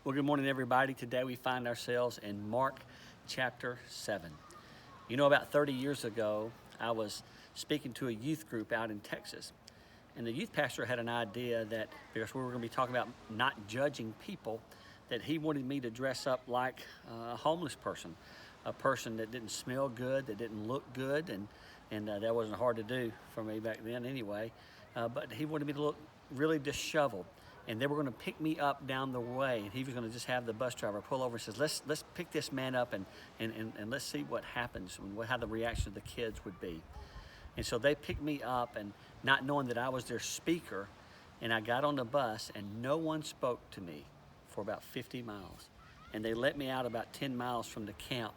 Well, good morning, everybody. Today we find ourselves in Mark chapter 7. You know, about 30 years ago, I was speaking to a youth group out in Texas. And the youth pastor had an idea that, because we were going to be talking about not judging people, that he wanted me to dress up like a homeless person, a person that didn't smell good, that didn't look good, and that wasn't hard to do for me back then anyway. But he wanted me to look really disheveled. And they were going to pick me up down the way, and he was going to just have the bus driver pull over and says, let's pick this man up and let's see what happens and how the reaction of the kids would be. And so they picked me up, and not knowing that I was their speaker, and I got on the bus, and no one spoke to me for about 50 miles. And they let me out about 10 miles from the camp,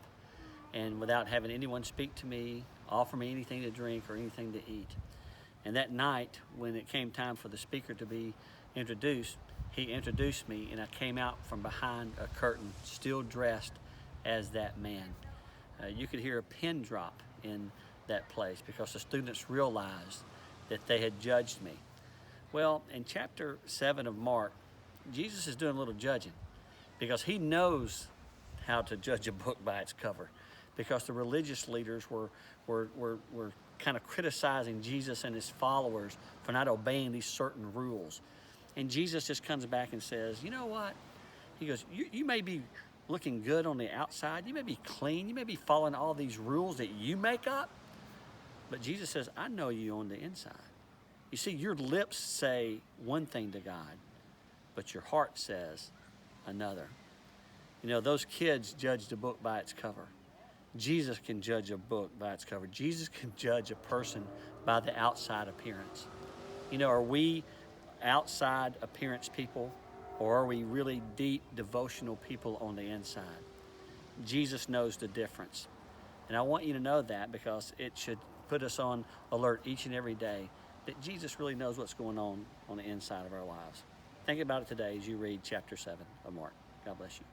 and without having anyone speak to me, offer me anything to drink or anything to eat. And that night, when it came time for the speaker to be introduced, he introduced me, and I came out from behind a curtain, still dressed as that man. You could hear a pin drop in that place because the students realized that they had judged me. Well, in chapter 7 of Mark, Jesus is doing a little judging because he knows how to judge a book by its cover, because the religious leaders were kind of criticizing Jesus and his followers for not obeying these certain rules. And Jesus just comes back and says, you know what? He goes, you may be looking good on the outside. You may be clean. You may be following all these rules that you make up. But Jesus says, I know you on the inside. You see, your lips say one thing to God, but your heart says another. You know, those kids judged a book by its cover. Jesus can judge a book by its cover. Jesus can judge a person by the outside appearance. You know, are we outside appearance people, or are we really deep devotional people on the inside? Jesus knows the difference. And I want you to know that, because it should put us on alert each and every day that Jesus really knows what's going on the inside of our lives. Think about it today as you read chapter 7 of Mark. God bless you.